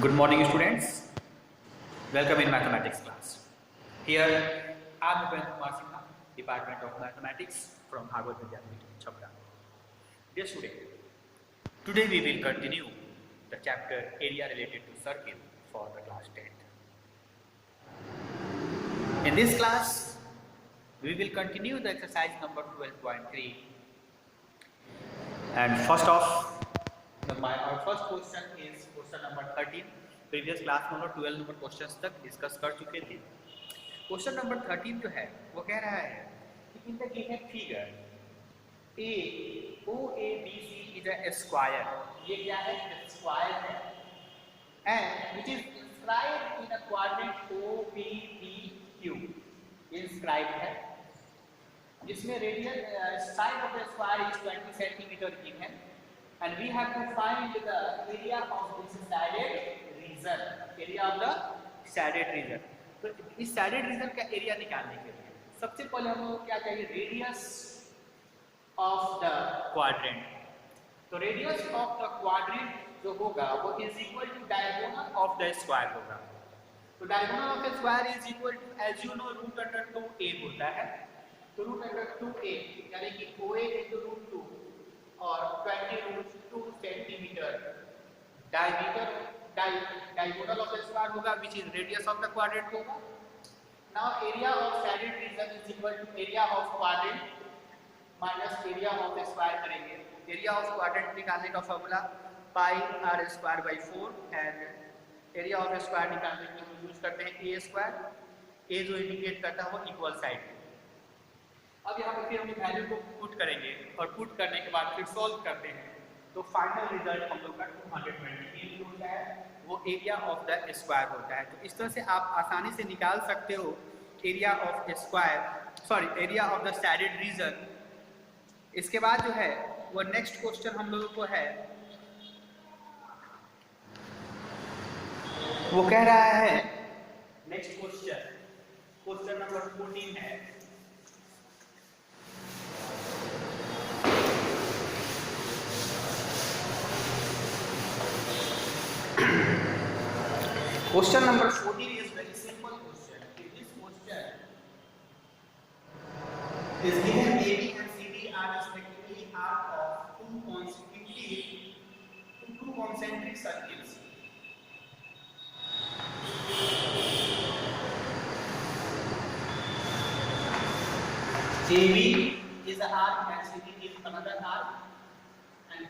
Good morning, students. Welcome in mathematics class. Here, I am Upendra Kumar Sinha, Department of Mathematics from Bhagwat Vidyapith, Chhapra. Dear student, today we will continue the chapter area related to circle for the class 10th. In this class, we will continue the exercise number 12.3. And first off, our first question is question number 13. Previous class में हम लोग 12 number questions तक discuss कर चुके थे. Question number 13 जो है वो कह रहा है कि in the given figure A O A B C is a square. ये क्या है? स्क्वायर है and which is inscribed in a quadrant O B D Q. Inscribed है जिसमें radius side of the square is 20 centimetre given and we have to find the area of this shaded region. Area of the shaded region. तो इस shaded region का area निकालने के लिए सबसे पहले हम लोग क्या चाहिए? Radius of the quadrant. तो रेडियस ऑफ द क्वाड्रेंट जो होगा वो is equal to diagonal of the square होगा. तो diagonal of the square is equal to, as you know, root under 2a होता है. तो रूट अंडर 2a यानी कि OA into रूट 2 और 20√2 centimetre diagonal of the square होगा which is radius of the quadrant होगा. Now area of shaded region is equal to area of quadrant minus area of the square करेंगे. area of quadrant निकालने का formula pi r square by 4 and area of square निकालने के लिए use करते हैं a square. a जो indicate करता है वो इक्वल साइड. अब यहाँ पर फिर हम वैल्यू को पुट करेंगे और पुट करने के बाद फिर सॉल्व करते हैं. तो फाइनल रिजल्ट हम लोग का 228 होता है. वो एरिया ऑफ द स्क्वायर होता है. तो इस तरह से आप आसानी से निकाल सकते हो area of square, sorry area of the shaded region. इसके बाद जो है वो नेक्स्ट क्वेश्चन हम लोगों को है, वो कह रहा है नेक्स्ट क्वेश्चन नंबर 14 है. Question number 14 is very simple question. In this question is given AB and CD are respectively arc of two concentric circles. AB is an arc and CD is another arc, and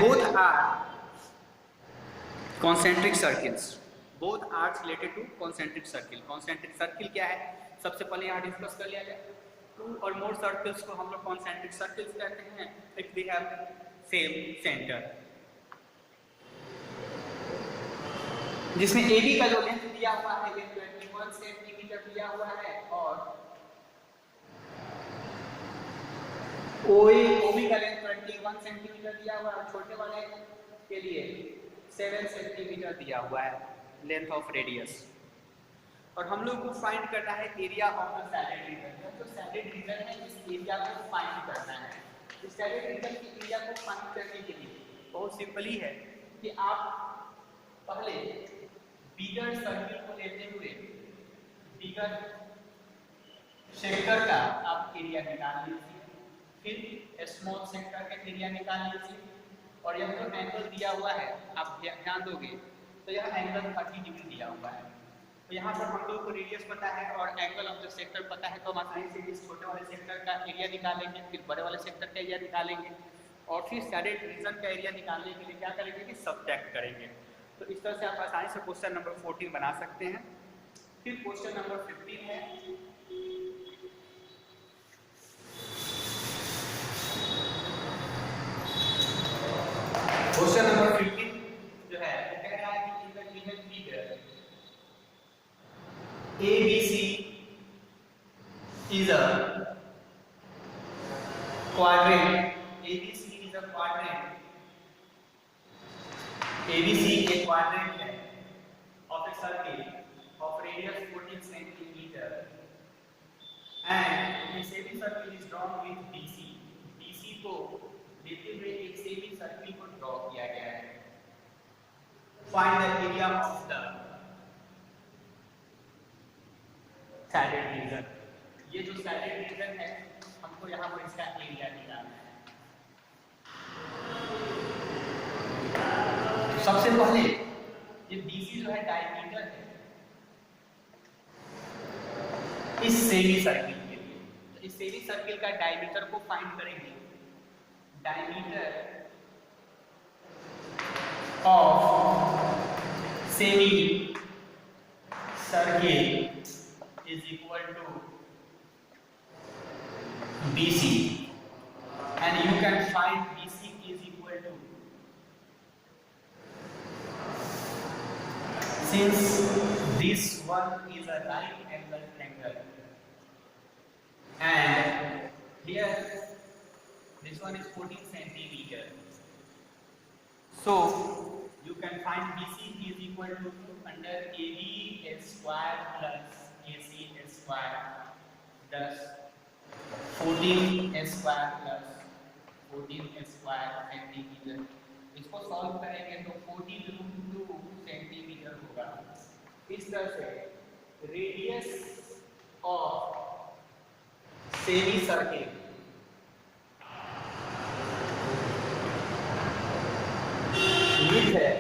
both are concentric circles. Both are related to concentric circle. Concentric circle क्या है? सबसे पहले यहाँ discuss कर लिया जाए. To और मोर circles को हम लोग concentric circles कहते हैं if they have same center. जिसमें AB का जो लेंथ दिया हुआ है ये 21 सेंटीमीटर दिया हुआ है और OB का लेंथ 21 सेंटीमीटर दिया हुआ है. छोटे वाले के लिए 7 सेंटीमीटर दिया हुआ है लेंथ ऑफ रेडियस. और हम लोग को फाइंड करना है area of the shaded reason. तो शैडेड रीजन है, इस एरिया को फाइंड करना है. इस शैडेड रीजन के एरिया को फाइंड करने के लिए बहुत सिंपल ही है कि आप पहले बिगर सर्किल को लेते हुए बिगर सेक्टर का आप एरिया निकाल लीजिए. फिर स्मॉल सेक्टर का एरिया निकाल लीजिए. और यह जो एंगल दिया हुआ है आप ध्यान दोगे तो यह एंगल 30 डिग्री दिया हुआ है. तो यहाँ पर हम लोग को रेडियस पता है और एंगल ऑफ द सेक्टर पता है. तो हम आसानी से इस छोटे वाले सेक्टर का एरिया निकालेंगे, फिर बड़े वाले सेक्टर का एरिया निकालेंगे और फिर शैडेड रीजन का एरिया निकालने के लिए क्या करेंगे कि सब्ट्रैक्ट करेंगे. तो इस तरह से आप आसानी से क्वेश्चन नंबर 14 बना सकते हैं. फिर क्वेश्चन नंबर 15 है. क्वेश्चन नंबर 15 जो है वो कह रहा है कि in the given figure ABC is a quadrant. ABC is a quadrant. ABC a quadrant है of a circle of radius 14 centimeter and this AB circle is drawn with BC. BC को देते हुए एक सेमी सर्किल को draw किया गया है। Find the area of the shaded region. ये जो सैडेड रीजन है हमको यहाँ पर इसका एरिया निकालना है। सबसे पहले ये BC जो है डायमीटर है इस सेमी सर्किल के लिए, तो इस सेमी सर्किल का डायमीटर को फाइंड करेंगे। Diameter of semi circle is equal to BC, and you can find BC is equal to, since this one is a right angle triangle and here this one is 14 centimeter, so you can find BC is equal to under AB square plus AC square plus 14 square plus 14 square centimeter। इसको solve करेंगे तो 14√2 centimetre होगा। इस तरह से radius of semi circle width है,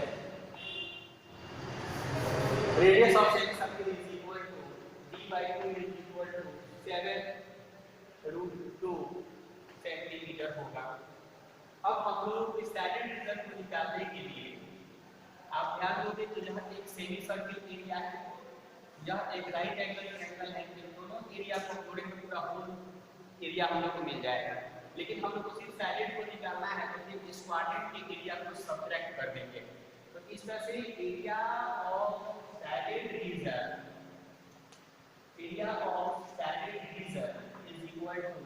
radius of semi circle is equal to d/2 is equal to 7√2 centimetre होगा। अब हम लोग इस सैडेड रीजन को निकालने के लिए आप ध्यान दोगे तो जहाँ एक सेमी सर्किल एरिया है, यह एक राइट एंगल ट्रायंगल है, इन दोनों एरिया को जोड़ेंगे पूरा होल एरिया हम लोग को मिल जाएगा। लेकिन हम लोग को सिर्फ सैडेड को निकालना है तो सिर्फ इस क्वाड्रेंट के एरिया को सब्ट्रैक्ट कर देंगे। तो इस तरह से area of shaded region is equal to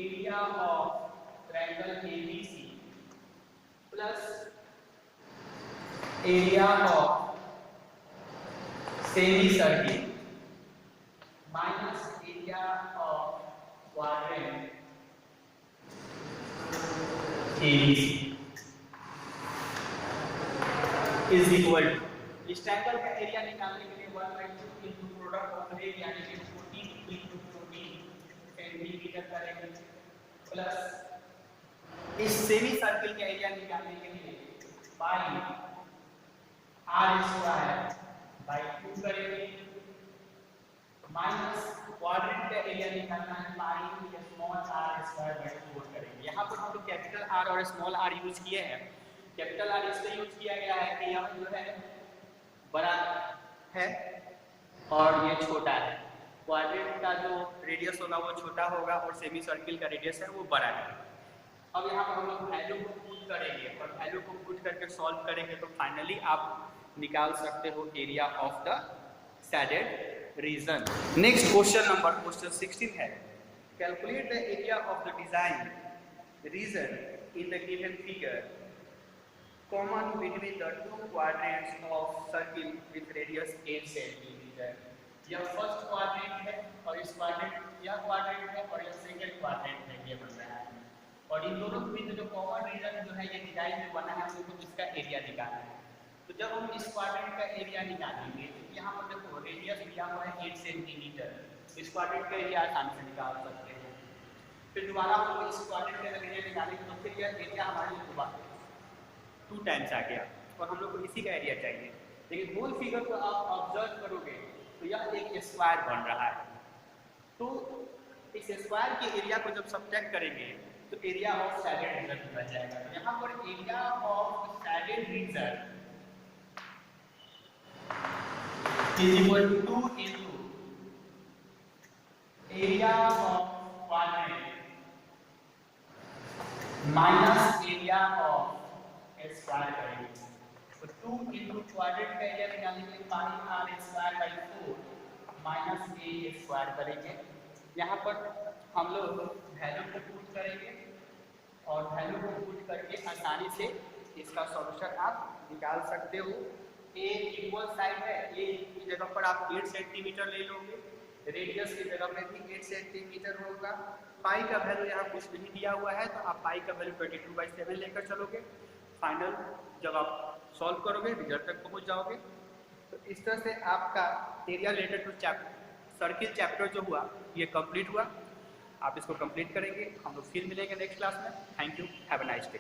area of triangle ABC plus area of semi circle minus area of quadrant ABC is equal to, इस ट्रायंगल का एरिया निकालने के लिए 1/2 इनटू प्रोडक्ट ऑफ रेड यानी कि 14 इनटू 14 सेंटीमीटर करेंगे plus इस semi circle का एरिया निकालने के लिए पाई r²/2 करेंगे माइनस क्वाड्रेंट का एरिया निकालना है पाई r²/4 करेंगे। यहाँ पर हम लोग कैपिटल R और स्मॉल r यूज किए हैं। कैपिटल R इसलिए यूज किया गया है कि यह जो है बड़ा है और ये छोटा है। क्वाड्रेंट का जो रेडियस होगा वो छोटा होगा और सेमी सर्किल का रेडियस है वो बड़ा है। अब यहाँ पर हम लोग वैल्यू को पुट करेंगे और वैल्यू को पुट करके सॉल्व करेंगे तो फाइनली आप निकाल सकते हो area of the shaded region. Next question 16 है, calculate the area of the design region in the given figure common between the two quadrants of circle with radius 8 centimeter। यह first quadrant है और इस quadrant यह quadrant है और यह second quadrant है, ये बन रहा है। और इन दोनों के बीच जो कॉमन रीजन जो है ये डिजाइन में बना है हमको इसका एरिया निकालना है। तो जब हम इस क्वाड्रेंट का एरिया निकालेंगे तो यहाँ पर देखो रेडियस दिया हुआ है 8 सेंटीमीटर, इस क्वाड्रेंट का एरिया आसानी से निकाल सकते हैं। फिर दोबारा हम लोग इस क्वाड्रेंट का एरिया निकालेंगे तो फिर यह एरिया हमारे लिए दोबारा 2 टाइम्स आ गया और हम लोग को इसी का एरिया चाहिए। लेकिन होल फिगर को आप ऑब्जर्व करोगे तो यह एक स्क्वायर बन रहा है। तो इस स्क्वायर के एरिया को जब सब्ट्रैक्ट करेंगे तो एरिया ऑफ सैडेड रीजन बन जाएगा। तो यहाँ पर area of shaded region is equal to 2 into area of quadrant minus area of square करेंगे। तो 2 इनटू क्वाड्रेंट का एरिया निकालने के लिए पाई r²/4 माइनस a² करेंगे। यहाँ पर हम लोग वैल्यू को पुट करेंगे और वैल्यू को पुट करके आसानी से इसका सॉल्यूशन आप निकाल सकते हो। a इक्वल साइड है, a की जगह पर आप 8 सेंटीमीटर ले लोगे, रेडियस की जगह में भी 8 सेंटीमीटर होगा पाई का वैल्यू यहाँ कुछ नहीं दिया हुआ है, तो आप पाई का वैल्यू 22/7 लेकर चलोगे। फाइनल जब आप सॉल्व करोगे रिजल्ट तक पहुँच जाओगे। तो इस तरह से आपका area related to circle chapter जो हुआ ये कंप्लीट हुआ। आप इसको कंप्लीट करेंगे, हम लोग फिर मिलेंगे नेक्स्ट क्लास में। Thank you, have a nice day.